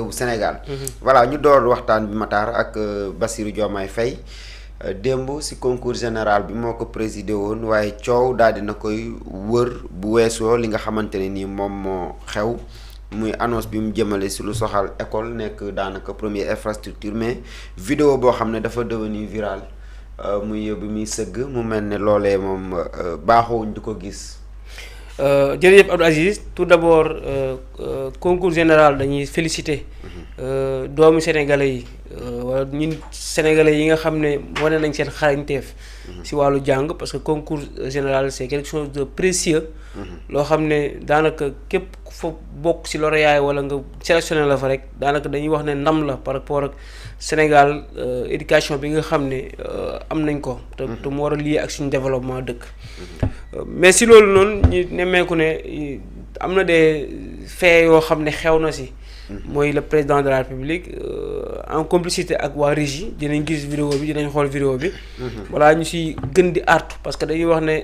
au Sénégal. Voilà, ñu door waxtaan bi Matar ak Bassirou Diomaye Faye démb ci concours général bi moo ko présidé woon waaye coow daal dina koy wër bu weesoo li nga xamante ne nii moom moo xew muy annonce bi mu jëmale ci lu soxal école nekk daanaka première infrastructure mais vidéo boo xam ne dafa devenu viral muy bi muy sëgg mu mel ne loolee moom baaxoowuñ di ko gis. jërëjëf Abdou Aziz tout d'abord concours général dañuy féliciter doomu sénégalais yi wala ñun sénégalais yi nga xam ne wane nañ seen xarañteef ci wàllu jàng parce que concours général c'est quelque chose de précieux loo xam ne daanaka képp ku fa bokk ci lauréat wala nga sélectionné la fa rek daanaka dañuy wax ne ndam la par rapport ak Sénégal éducation bi nga xam ne am nañ ko te mu war a lié ak suñu développement dëkk mais si loolu noonu ñu nemmeeku ne am na des faits yoo xam ne xew na si mooy le président de la République en complicité ak waa régie dinañ gis vidéo bi dinañ xool vidéo bi voilà ñu si gën di artu parce que dañuy wax ne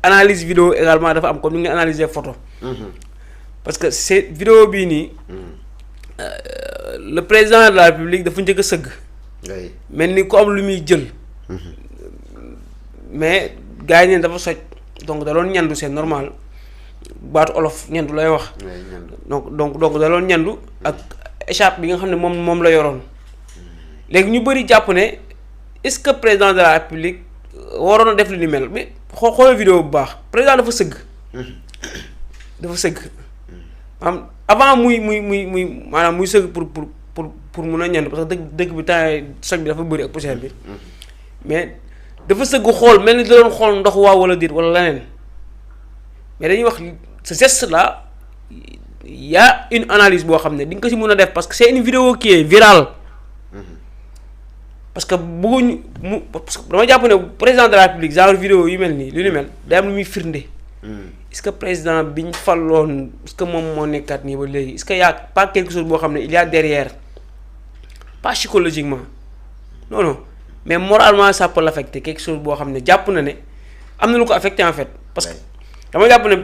analyse vidéo également dafa am comme ni nga analyser photo parce que c'est vidéo bii nii le président de la République dafa njëkk a sëgg mel ni ku am lu muy jël mais gars yi neen dafa soj donc da doon ñandu c'est normal baatu olof ñandu lay wax donc da doon ñandu ak écharpe bi nga xam ne moom la yoroon léegi ñu bëri jàpp ne est-ce que président de la République waroon a def li ni mel mais xoolal vidéo bu baax président dafa sëgg maanaam avant muy maanaam muy sëgg pour mun a ñandu parce que dëkk bi temps soj bi dafa bëri ak poussière bi mais dafa sëgg xool mel ni da doon xool ndox waaw wala déet wala leneen mais dañuy wax ce geste là y a une analyse boo xam ne di nga ko si mën a def parce que c'est une vidéo qui est virale parce que bëgguñu parce que dama jàpp ne président de la République genre vidéo yu mel nii lu ni mel day am lu muy firnde est-ce que président bi ñu falloon est-ce que moom moo nekkaat nii ba léegi est-ce que y a pas quelque chose boo xam ne il y a derrière pas psychologiquement non mais moralement ça peut l'affecter quelque chose boo xam ne jàpp na ne am na lu ko affecté en fait parce que dama jàpp ne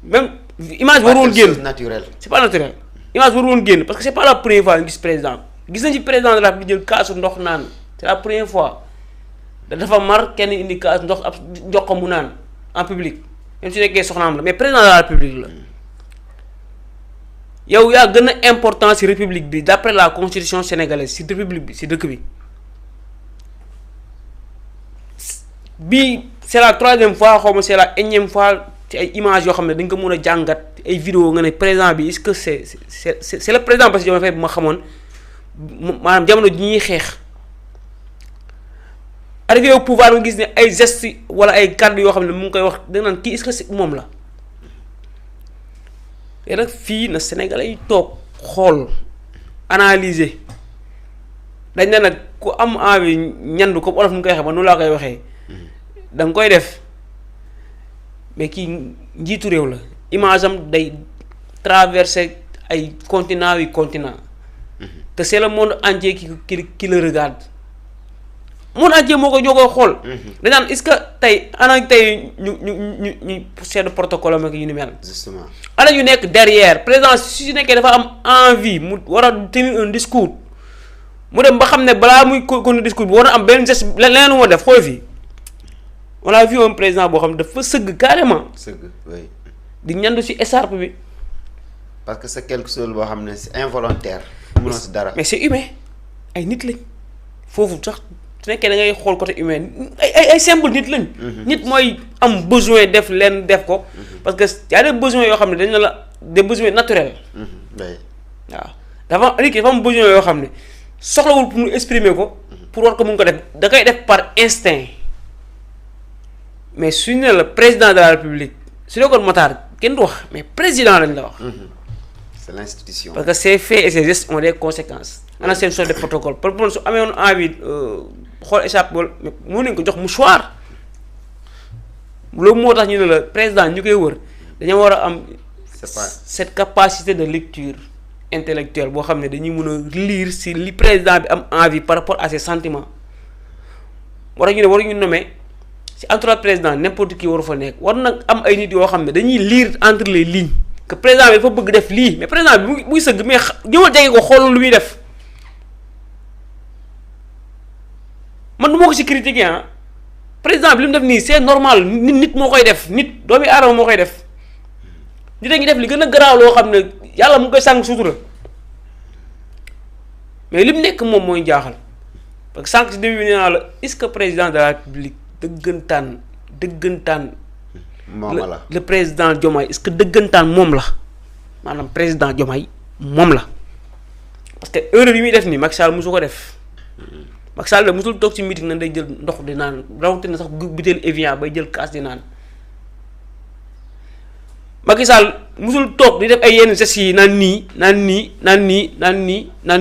même image waru woon génn c'est pas naturel image waru woon génn parce que c'est pas la première fois ñu gis président gis nañ ci président de la République jël kaasu ndox naan c'est la première fois dafa mar kenn indi kaas ndox ab jox ko mu naan en public même su nekkee soxnaam la mais président de la République la yow yaa gën a important ci république bi d'après la constitution sénégalaise ci république bi ci dëkk bi c'est la troisième fois xaw ma c'est la énième fois ci ay images yoo xam ne dañ ko mën a jàngat ay vidéo nga ne président bi est-ce que c'est le président parce que Diomaye Faye bu ma xamoon maanaam jamono ji ñuy xeex arrivé au pouvoir nga gis ne ay gestes wala ay kàddu yoo xam ne mu ngi koy wax da nga naan kii est-ce que c'est moom la te nag fii na Sénégalais yi toog xool analyser dañ ne nag ku am envie ñandu comme olof mu koy waxee ba noonu laa koy waxee da nga koy def mais kii njiitu réew la image am day traverser ay continent te c'est le monde entier qui le regarde monde entier moo ko ñoo koy xool dañ naan est-ce que tey ana tey ñu chef de protocole am ak yu ni mel justement ana ñu nekk derrière président su nekkee dafa am envie mu war a tenir un discours mu dem ba xam ne balaa muy continuer discours bi war na am benn geste leneen moo def xool fii on a vu un président boo xam ne dafa sëgg carrément. sëgg oui. di ñandu ci écharpe bi. parce que c'est quelque chose boo xam ne c'est involontaire. mënoo ci dara mais c'est humain ay nit lañ foofu sax su nekkee da ngay xool côté humain ay simple nit lañ. nit mooy am besoin def leen def ko. parce que y a des besoins yoo xam ne dañ ne la des besoins naturels. waaw dafa nit ki dafa am besoin yoo xam ne soxlawul pour mu exprimer ko. pour war ko mun ko def da koy def par instinct. mais su ñu ne la président de la République su nekkoon Matar kenn du wax mais président lañ la wax. c'est l'institution. parce que ces faits et ces gestes ont des conséquences. ana seen chef de protocole par exemple su amee woon envie xool échappe wala mais mën nañ ko jox mouchoir loolu moo tax ñu ne la président ñu koy wër dañoo war a am. c'est pas cette capacité de lecture intellectuelle boo xam ne dañuy mën a lire si li président bi am envie par rapport à ses sentiments war ñu ne waruñu nommer. ci entourage président n'importe qui waru fa nekk war na am ay nit yoo xam ne dañuy lire entre les lignes que président bi dafa bëgg def lii mais président bi muy sëgg mais ñëwal jege ko xoolal lu muy def man du ma ko si critiquer ah président bi li mu def nii c'est normal nit moo koy def nit doomi aadama moo koy def nit a ngi def li gën a garaaw loo xam ne yàlla mu ngi koy sànq sutura mais li mu nekk moom mooy jaaxal parce que sànq si début bi nee naa la est-ce que président de la République dëggantaan moom la le président Diomaye est-ce que dëggantaan moom la maanaam président Diomaye moom la parce que erreur yi muy def nii Macky Sall mosu ko def Macky Sall mosul toog ci meeting na day jël ndox di naan rawatina sax butéel Evian bay jël kaas di naan Macky Sall musul toog di def ay yenn gestes yi naan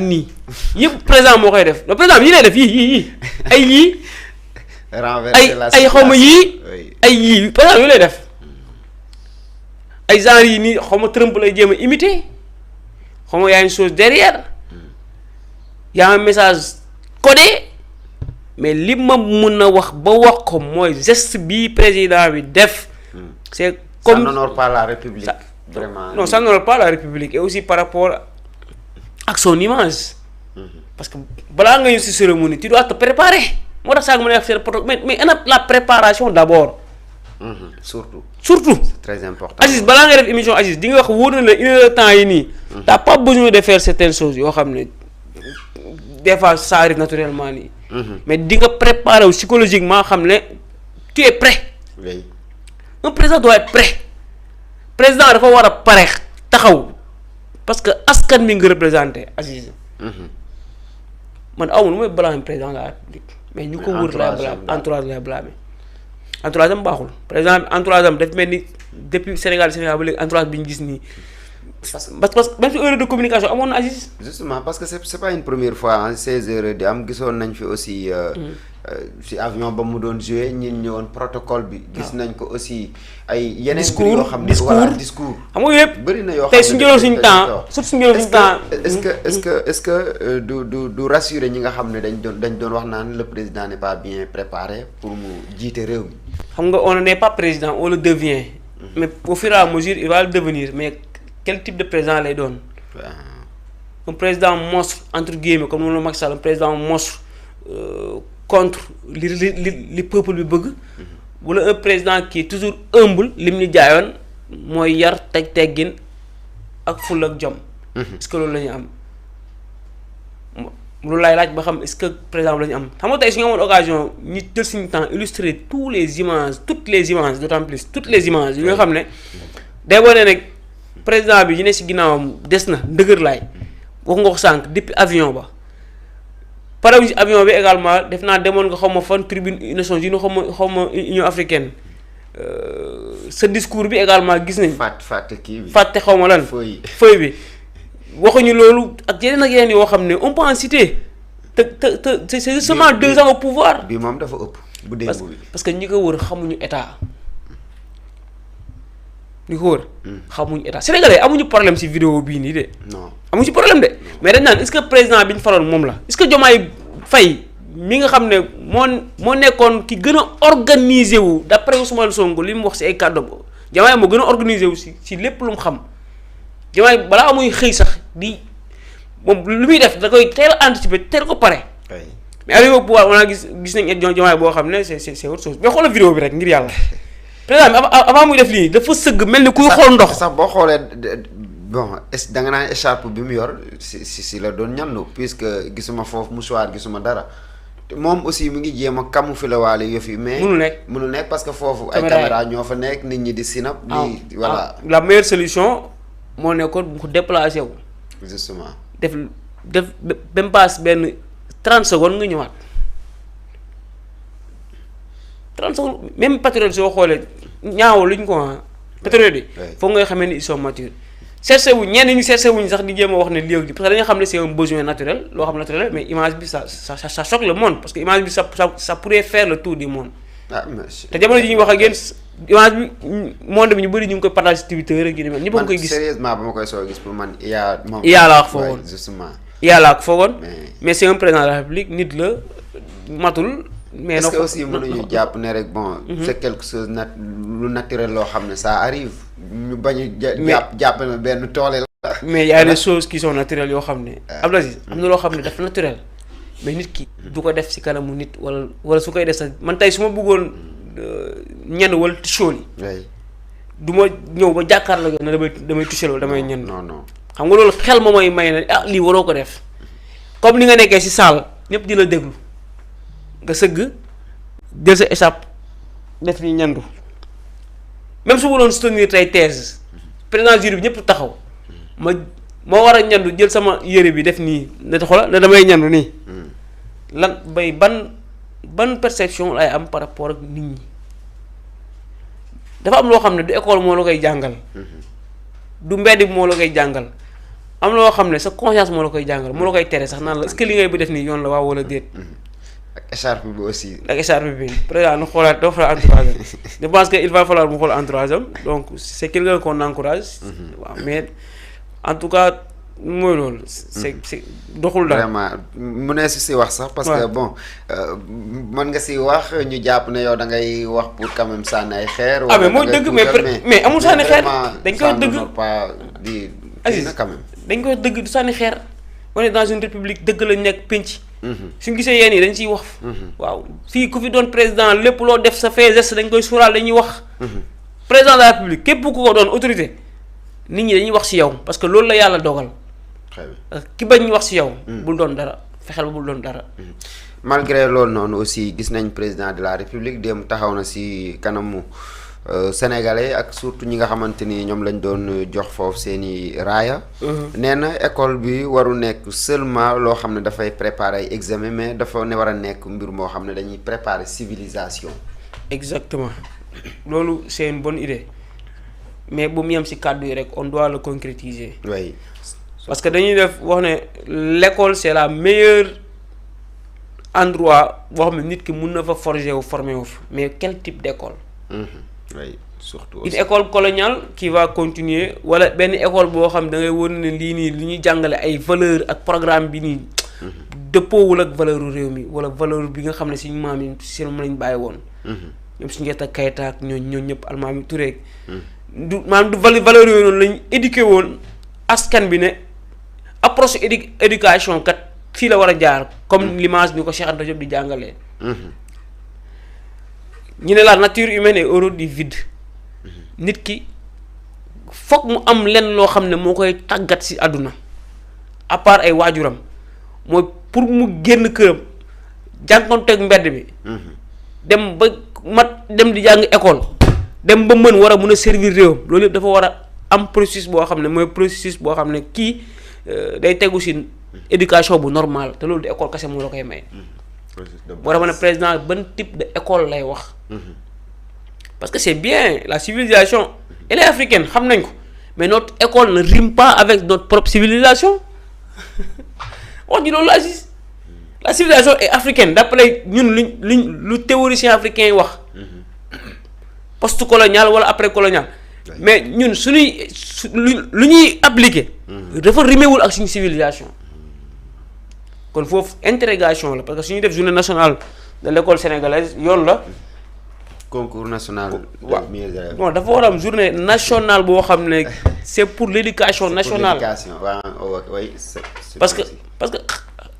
nii yëpp président moo koy def le président bi yi lay def yii ay yii ay xawma yii ay yii président yu lay def ay genre yi nii xawma Trump lay jéem a imiter xawma y a une chose derrière y a un message codé mais li ma mën a wax ba wax ko mooy geste bi président bi def c'est comme ça n'honore pas la République vraiment non ça n'honore pas la République et aussi par rapport ak son image parce que balaa nga ñëw ci cérémonie tu dois te préparer moo tax saa nga mën a def seen protocole mais ana la préparation d'abord surtout c'est très important Aziz balaa nga def émission Aziz di nga wax wóor na la une heure de temps yi nii t'as pas besoin de faire certaines choses yoo xam ne des fois ça arrive naturellement nii mais di nga préparer wu psychologiquement xam ne tu es prêt oui un président doit être prêt président dafa war a pare taxaw parce que askan mi nga représenté Aziz man aw ma nu may blâmer président de la République mais ñu ko wër lay blâmer entourage lay blâmer entourage am baaxul président entourage am daf mel ni depuis Sénégal ba léegi entourage bi ñu gis nii parce que même si erreur de communication amoon na Aziz justement parce que c'est pas une première fois ces erreurs di am gisoon nañ fi aussi si avion ba mu doon joué ñin ñëwoon protocole bi gis nañ ko aussi ay yeneen mbir yoo xam ne voilà discours xam nga yëpp bëri na yoo xam tey suñu jëloon suñu temps surtout suñu jëloon suñu temps est-ce que du rassurer ñi nga xam ne dañ doon wax naan le président n'est pas bien préparé pour mu jiite réew mi xam nga on n'est pas président on le devient mais au fur et à mesure il va le devenir mais quel type de président lay doon un président monstre entre guillemets comme noonu la Macky Sall un président monstre contre li peuple bi bëgg wala un président qui est toujours humble lim ñu jaayoon mooy yar teggin ak ful ak jom est-ce que loolu la ñu am loolu laay laaj ba xam est-ce que président la ñu am xam nga tey su ñu amoon occasion ñu jël suñu temps illustrer toutes les images d'autant plus toutes les images yi nga xam ne day wane ne président bi ñu ne si ginnaawam des na ndëgër laay wax nga ko sànq depuis avion ba pare ci avion bi également def naa demoon nga xaw ma fan tribune Nations Unies xaw ma Union africaine sa discours bi également gis nañ fàtte kii bi fàtte xaw ma lan feuille bi waxuñu loolu ak yeneen yoo xam ne on peut en citer te c'est justement 2 ans au pouvoir bi moom dafa ëpp bu démb bi parce que ñi ko wër xamuñu état ñi ko wër xamuñu état sénégalais amuñu problème ci vidéo bii nii de non amuñu ci problème de mais dañ naan est-ce que président bi ñu faloon moom la est-ce que Diomaye Faye mi nga xam ne moo nekkoon ki gën a organisé wu d'après Ousmane Sonko li mu wax ci ay kàddoom Diomaye moo gën a organisé wu ci lépp lu mu xam Diomaye balaa amuy xëy sax di moom lu muy def da koy teel a anticiper teel ko pare mais avec au pouvoir on a gis nañ Diomaye boo xam ne c'est autre chose mais xoolal vidéo bi rek ngir yàlla président bi avant muy def lii dafa sëgg mel ni kuy xool ndox sax boo xoolee bon da nga naan écharpe bi mu yor si la doon ñandu puisque gisuma foofu mouchoir gisuma dara moom aussi mu ngi jéem a camoufler waale yëf yi mais mënul nekk parce que foofu ay caméra ñoo fa nekk nit ñi di sinap di voilà la meilleure solution moo nekkoon mu ko déplacé wu justement def ba mu passe benn 30 secondes nga ñëwaat 30 secondes même patriote soo xoolee ñaawal luñ ko patriote yi foog ngay xamee ni ils sont matures cherché wuñ ñenn ñi cherché wuñ sax di jéem a wax ne lii ak parce que dañoo xam ne c'est un besoin naturel loo xam naturel mais image bi ça choque le monde parce que image bi ça pourrait faire le tour du monde. te jamono ji ñuy wax ak yéen image bi monde bi ñu bëri ñu ngi koy partage ci Twitter rek yu ni mel ñëpp a ngi koy gis. sérieusement ba ma koy soo gis pour man IA laa wax foogoon justement IA laa ko foogoon mais c'est un président de la République nit la matul mais est-ce que aussi mënuñu jàpp ne rek bon. c'est quelque chose lu naturel loo xam ne ça arrive ñu bañ a jàpp ne benn toole la. mais y a des choses qui sont naturelles yoo xam ne. Abdou Aziz am na loo xam ne dafa naturel mais nit ki du ko def ci kanamu nit wala su koy def sax man tey su ma bëggoon ñenn wala touché yi. du ma ñëw ba jàkkaarloo ne damay touché loolu damay ñenn. non xam nga loolu xel ma mooy may na lii waroo ko def comme ni nga nekkee ci salle ñëpp di la déglu nga sëgg jël sa échappe def ni ñandu même su ma doon soutenir tey thèse président jury bi ñëpp taxaw ma war a ñandu jël sama yére bi def nii ne xoolal ne damay ñandu nii lan ban perception lay am par rapport ak nit ñi dafa am loo xam ne du école moo la koy jàngal du mbedd bi moo la koy jàngal am loo xam ne sa conscience moo la koy jàngal moo la koy tere sax naan la est-ce que li ngay bi def nii yoon la waaw wala déet. ak écharpe bi aussi. ak écharpe bi président nu xoolaat dafa xoolaat entourage am je pense que il va falloir mu xool entourage am donc c'est quelqu'un qu'on encourage. waaw mais en tout cas mooy loolu. c'est doxul daal vraiment mu ne si wax sax. parce que bon mën nga si wax ñu jàpp ne yow da ngay wax pour quand même sànni ay xeer. mais mooy dëgg mais amul sànni xeer dañ koy dëgg pas di. Aziz dañ koy dëgg du sànni xeer. on est dans une république dëgg la nekk penc. suñu gisee yéen yi dañ ciy wax. waaw fii ku fi doon président lépp loo def sa fait geste dañ koy suuraal dañuy wax. président de la république képp ku ko doon autorité nit ñi dañuy wax ci yow parce que loolu la yàlla dogal. ki bañ wax ci yow. bul doon dara fexeel ba bul doon dara. malgré loolu noonu aussi gis nañ président de la république dem taxaw na ci kanamu. Sénégalais ak surtout ñi nga xamante ni ñoom lañ doon jox foofu seeni raaya. nee na école bi waru nekk seulement loo xam ne dafay préparer ay examen mais dafa ne war a nekk mbir moo xam ne dañuy préparer civilisation. exactement loolu c'est une bonne idée mais bu mu yem ci kàddu yi rek on doit le concrétiser. oui parce que dañuy def wax ne l'école c'est la meilleure endroit boo xam ne nit ki mun na fa forger wu former wu fa mais quel type d'école. oui surtout une école coloniale qui va continuer wala benn école boo xam da ngay won ne lii nii li ñuy jàngale ay valeur ak programme bi nii dëppoowul ak valeur réew mi wala valeur bi nga xam ne suñu maam yi si moom lañ bàyyi woon ñoom suñu Sunjata Keita ak ñooñu ñëpp Almaami Touré du maanaam du valeur yooyu noonu lañ éduqué woon askan bi ne approche éducation kat fii la war a jaar comme l'image ni ko Cheikh Anta Diop di jàngalee ñu ne la nature humaine est horreur du vide nit ki foog mu am lenn loo xam ne moo koy tàggat ci àdduna à part ay waajuram mooy pour mu génn këram jànkonteeg mbedd bi dem ba dem di jàng école dem ba mën war a mun a servir réewam loolu yëpp dafa war a am processus boo xam ne mooy processus boo xam ne kii day tegu ci éducation bu normal te loolu di école kese moo la koy may boo tax ma ne président ban type de école lay wax parce que c'est bien la civilisation elle est africaine xam nañ ko mais notre école ne rime pas avec notre propre civilisation wax ji loolu la Aziz la civilisation est africaine d'après ñun lu théoricien africain yi wax post colonial wala après colonial mais ñun suñuy lu ñuy appliquer dafa rimewul ak suñu civilisation kon foofu interrogation la parce que suñuy def journée nationale de l'école sénégalaise yoon la concours national. waaw bon dafa war a am journée nationale boo xam ne c'est pour l'éducation nationale. parce que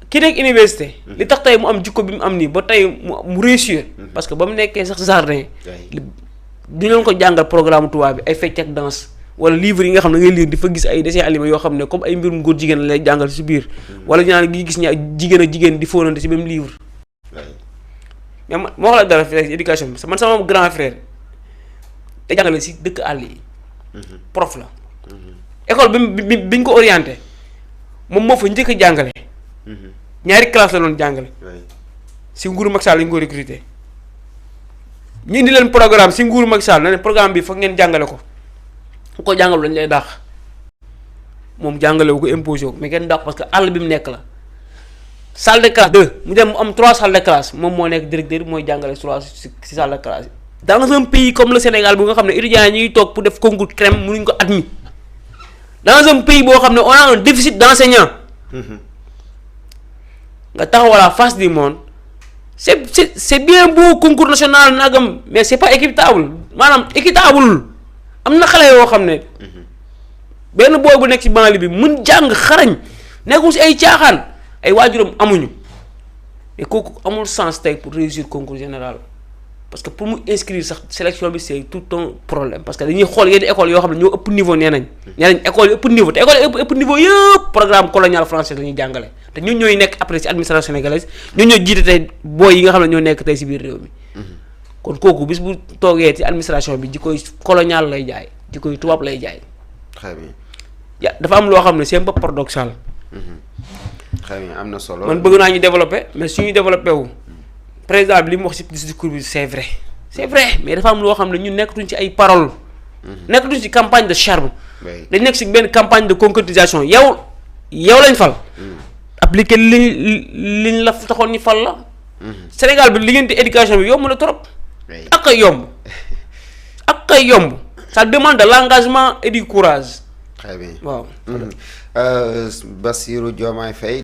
ki nekk université. li tax tey mu am jikko bi mu am nii ba tey mu réussir. parce que ba mu nekkee sax jardin. du ñu ko jàngal programme tubaab bi ay fecc ak danse wala livre yi nga xam ne ngay lire di fa gis ay dessins animés yoo xam ne comme ay mbirum góor jigéen lay jàngal ci biir. wala ñu naan gis ña jigéen ak jigéen di fóonante ci même livre. mais ma wax la dara fi éducation bi man sama grand frère te jàngale ci dëkk àll yi. prof la. école bi ñu ko orienté moom moo fa njëkk a jàngale. ñaari classe la doon jàngale. ci nguuru Macky Sall lañ ko recruter. ñu indi leen programme ci nguuru Macky Sall na ne programme bi foog ngeen jàngale ko ku ko jàngalu lañ lay dàq moom jàngale wu ko imposé wu mais kenn dàq parce que àll bi mu nekk la. salle de classe 2 mu dem mu am 3 salles de classe moom moo nekk directeur mooy jàngale 3 ci salle de classe dans un pays comme le Sénégal bu nga xam ne étudiants yi ñu ngi toog pour def concours crème mënuñ ko admis dans un pays boo xam ne on a un déficit d'enseignants nga taxaw à la face du monde c'est bien beau concours national nagam mais c'est pas équitable maanaam équitable am na xale yoo xam ne benn booy bu nekk ci banlieue bi mën jàng xarañ nekkul si ay caaxaan ay waajuram amuñu mais kooku amul sens tey pour réussir concours général parce que pour mu inscrire sax sélection bi c'est tout un problème parce que dañuy xool yenn école yoo xam ne ñoo ëpp niveau nee nañ école yi ëpp niveau te école yi ëpp niveau yëpp programme colonial français la ñuy jàngale te ñun ñooy nekk après ci administration sénégalaise ñun ñoo jiite tey booy yi nga xam ne ñoo nekk tey si biir réew mi kon kooku bis bu toogee ci administration bi ji koy colonial lay jaay ji koy tubaab lay jaay. très bien. dafa am loo xam ne c'est un peu paradoxal. très bien am na solo. man bëgg naa ñu développer mais suñu développé wu président bi li mu wax ci discours bi c'est vrai mais dafa am loo xam ne ñun nekkatuñ ci ay paroles. nekkatuñ ci campagne de charme. dañ nekk ci benn campagne de concrétisation yow lañ fal. appliquer liñ la taxoon ñu fal la. Sénégal bi li ngeen di éducation bi yomb na trop. ak ay yomb ça demande de l'engagement et du courage. très bien waaw. Bassirou Diomaye Faye